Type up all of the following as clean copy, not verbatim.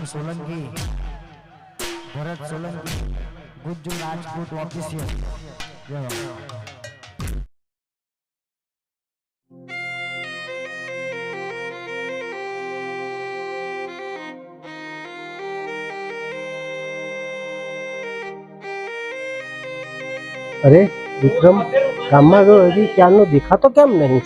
Solanki, Bharat Solanki, Gujju Rajput official. અરે વિક્રમ ગામમાં ગયો હજી ક્યારનો દેખાતો કેમ નહીં?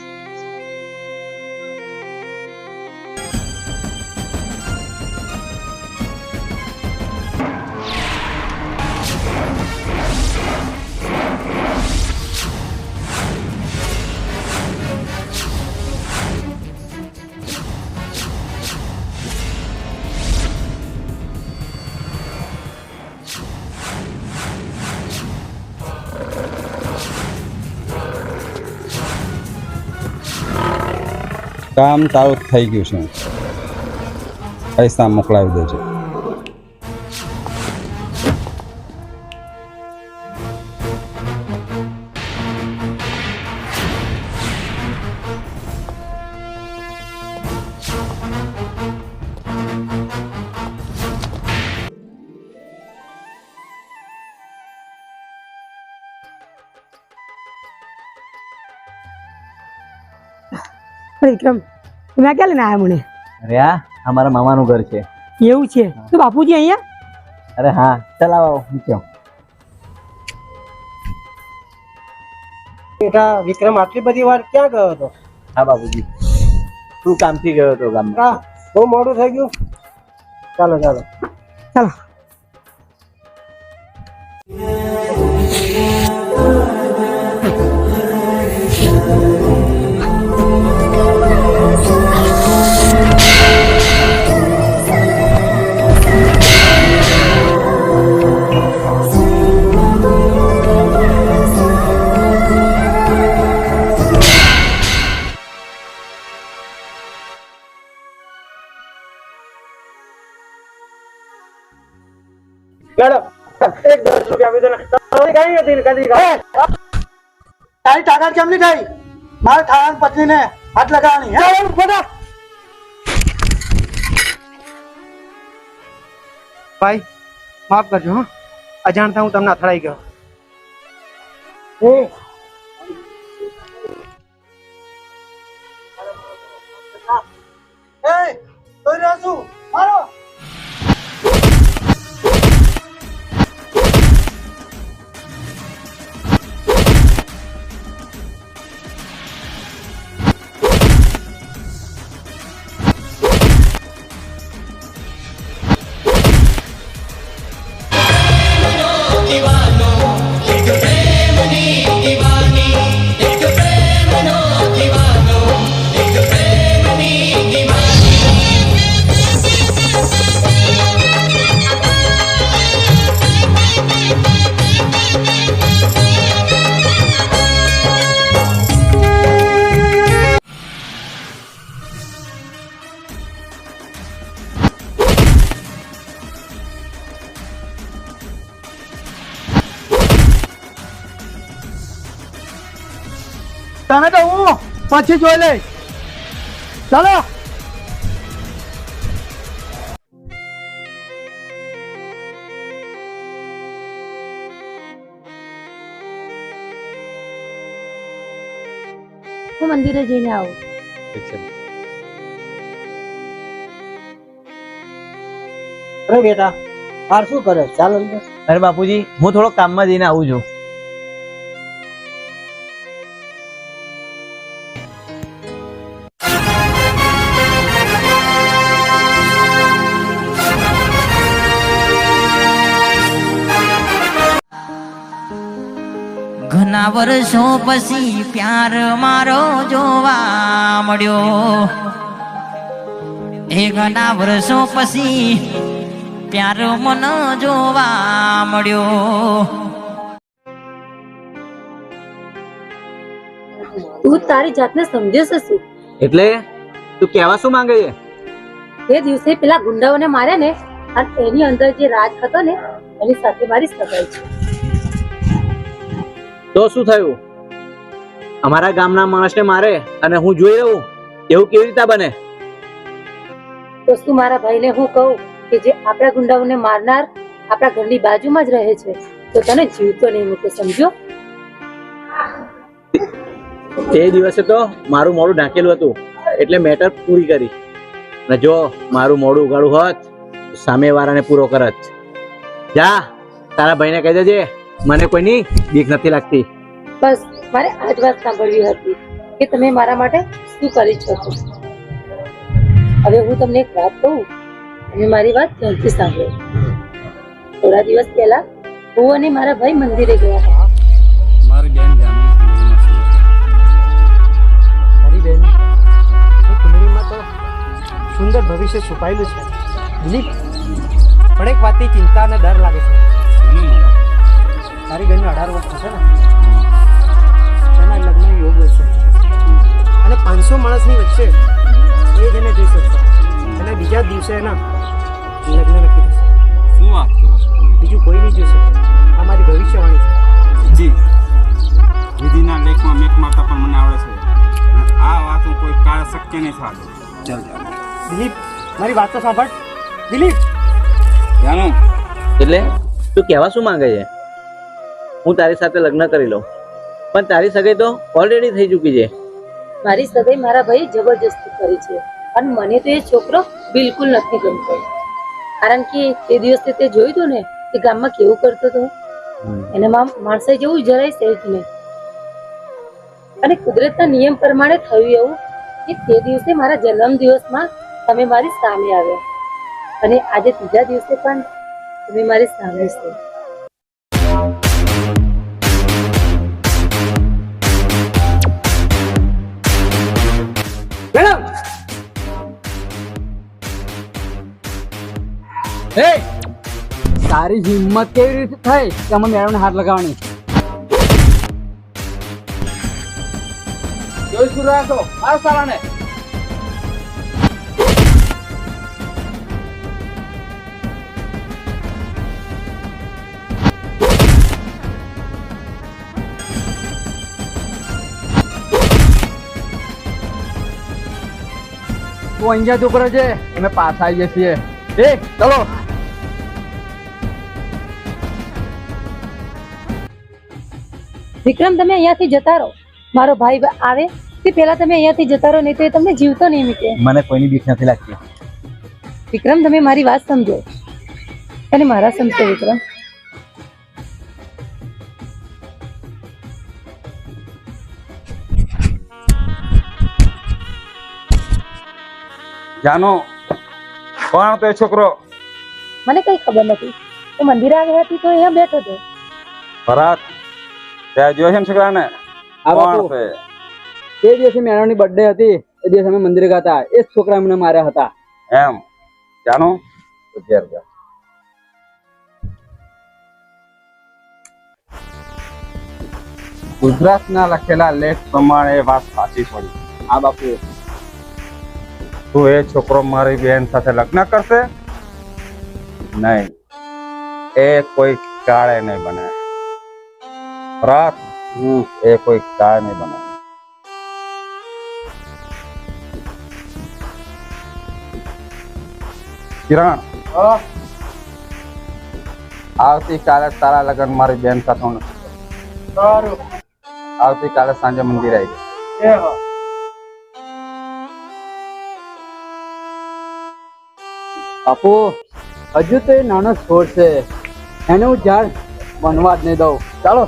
કામ ચાલુ થઈ ગયું છે, પૈસા મોકલાવી દેજો. વિક્રમ તમે ક્યાં લઈને આવ્યા મને? અરે આ અમારા મામાનું ઘર છે. એવું છે તો બાપુજી અહીંયા? અરે હા, ચાલ આવો નીચે. બેટા વિક્રમ આટલી બધી વાર ક્યાં ગયો હતો? હા બાપુજી, શું કામથી ગયો હતો ગામમાં? બહુ મોડું થઈ ગયું. ચાલો ચાલો ચાલો. એક 10 રૂપિયા આપી દો ને. કઈ હતી કદી તારી તાકાત કેમ નહીં થઈ? મારે થાળાની પત્નીને હાથ લગાવવાની. ભાઈ માફ કરજો, હા અજાણતા હું તમને અથડાઈ ગયો. મારો તમે તો હું પછી જોઈ લઈશ. ચાલો. હું મંદિરે જઈને આવું. અરે બેટા હાર શું કરે? ચાલો. અરે બાપુજી, હું થોડો કામમાં જઈને આવું છું. ઘણા વર્ષો પછી પ્યાર મારો જોવા મળ્યો. એ ઘણા વર્ષો પછી પ્યાર મન જોવા મળ્યો. તું તારી જાતને સમજે છે શું? એટલે તું કહેવા શું માંગે છે? તે દિવસે પેલા ગુંડાઓને માર્યા ને, અને એની અંદર જે રાજ હતો ને એની સાથે મારી સગાઈ છે. તો શું થયું? અમારા ગામના માણસને મારે અને હું જોઈ રહું, એવું કેવી રીતે બને? તો શું મારા ભાઈને હું કહું કે જે આપણા ગુંડાઓને મારનાર આપણા ઘરની બાજુમાં જ રહે છે, તો તને જીવતો નહીં મૂકે, સમજ્યો? તે દિવસે તો મારું મોડું ઢાંકેલું હતું એટલે મેટર પૂરી કરી, અને જો મારું મોડું ઉગાડું હોત તો સામેવાળાને પૂરો કરત. જા તારા ભાઈને કહી દેજે મને કોઈની બીક નથી લાગતી. બસ મારે આ જ વાત સાંભળવી હતી કે તમે મારા માટે શું કરી શકો. હવે હું તમને એક વાત કહું, તમે મારી વાત ધ્યાનથી સાંભળો. થોડા દિવસ પહેલા હું અને મારા ભાઈ મંદિરે ગયા હતા. મારી બેન મારી બેન, એ કુંડળીમાં તો સુંદર ભવિષ્ય છુપાયેલું છે દિલીપ, પણ એક વાતની ચિંતા અને ડર લાગે છે. તારી બેનને 18 વર્ષ થશે ને, એના લગ્ન યોગ હોય છે અને 500 માણસની વચ્ચે એ જ એને જોઈ શકશે, અને બીજા જ દિવસે એના લગ્ન નક્કી થશે. શું વાત કરો છો? બીજું કોઈ નહીં જોઈ શકે. આ મારી ભવિષ્યવાણી છે. જી, વિધિના લેખમાં મેક મારતા પણ મને આવડે છે. અને આ વાત હું કોઈ કાળ શક્ય નહીં થવા દઉં. ચાલ દિલીપ, મારી વાત તો સાંભળ. દિલીપ, જાણો એટલે તું કહેવા શું માંગે છે? હું તારી સાથે લગ્ન કરી લઉં, પણ તારી સગાઈ તો ઓલરેડી થઈ ચૂકી છે. મારી સગાઈ મારા ભાઈ જબરજસ્તી કરી છે, અને મને તો એ છોકરો બિલકુલ નથી ગમતો. કારણ કે તે દિવસે તે જોયું હતું ને કે ગામમાં કેવું કરતો હતો, એનામાં માણસાઈ જેવું જરાય સહેજ નહીં. અને કુદરતના નિયમ પ્રમાણે થયું એવું કે તે દિવસે મારા જન્મ દિવસમાં તમે મારી સામે આવ્યા, અને આજે ત્રીજા દિવસે પણ તમે મારી સામે છો. મેડમ, તારી હિંમત કેવી રીતે થઈ કે અમે મેડમને હાથ લગાવવાની? જોઈ શું રહ્યા છો? મારો સાલાને તું અહીંયા જ ઉપર છે, અમે પાછા આવીએ છીએ. ચલો. વિક્રમ, તમે અહીંયાથી જતા રહો. મારો ભાઈ આવે તે પહેલા તમે અહીંયાથી જતા રહો, નહીં તો એ તમને જીવતો નહીં મૂકે. મને કોઈની બીક નથી લાગતી. વિક્રમ, તમે મારી વાત સમજો અને મારા સમજો. વિક્રમ, જાનો કોણ હતો એ છોકરો? મને કઈ ખબર નથી. હું મંદિરે આવી હતી તો અહીંયા બેઠો હતો. ભરત, ત્યાં જોયો છે ને છોકરાને? આ કોણ બાપુ, હતો એ? તે દિવસે મેડમની બર્થડે હતી, એ દિવસે અમે મંદિરે ગયા હતા. એ જ છોકરા અમને માર્યા હતા. એમ જાનો તો ઘેર જા. ગુજરાતના લખેલા લેખ પ્રમાણે એ વાત સાચી પડી. હા બાપુ, તું એ છોકરો મારી બેન સાથે લગ્ન કરશે નહીં, એ કોઈ કાળે નહીં બને. ભરત, એ કોઈ કાળે નહીં બને. કિરણ, આવતીકાલે તારા લગ્ન મારી બેન સાથે નથી. સારું. આવતીકાલે સાંજે મંદિર આવી એ હા. બાપુ, હજુ તો એ નાનો છોડ છે, એને હું ઝાડ બનવા જ નહીં દઉં. ચાલો.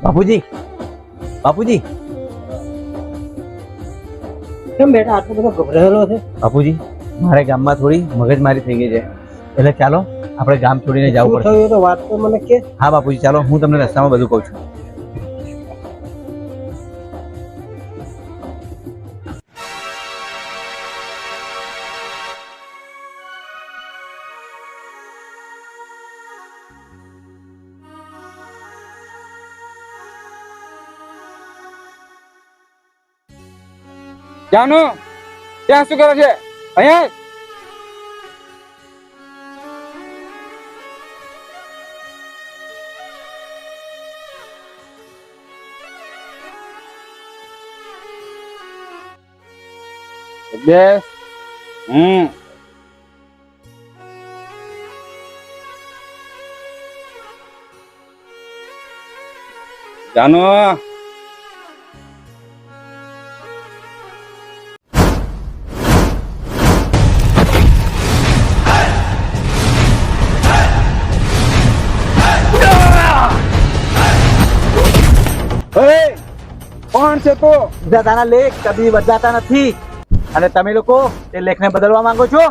બાપુજી, બાપુજી, કેમ બેટા આટલો બધો ગભરાયેલો છે? બાપુજી, મારે ગામમાં થોડી મગજમારી થઈ ગઈ છે, એટલે ચાલો આપણે ગામ છોડીને જવું શું પડશે. થયું એ તો વાત તો મને કે. હા બાપુજી, ચાલો હું તમને રસ્તામાં બધું કહું છું. જાનો, ત્યાં શું કરે છે? અહીંયા બેસ. જાનો કોણ છે તું? વિધાતાના લેખ કદી બદલાતા નથી અને તમે લોકો તે લેખને બદલવા માંગો છો.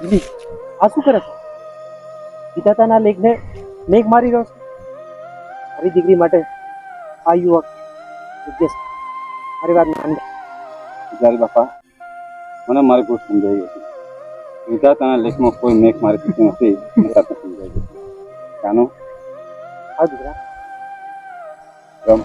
દિલીપ, આ શું કરે છે? વિધાતાના લેખને લેખ મારી રહ્યો છે. મારી દીકરી માટે આ યુવક યોગ્ય છે. મારી વાત માની. પૂજારી બાપા, મને મારી ભૂલ સમજાઈ ગઈ. વિધાતાના લેખમાં કોઈ મેઘ મારી દીકરી નથી. એ સાથે સમજાઈ ગઈ. જાનો હા દીકરા. રમ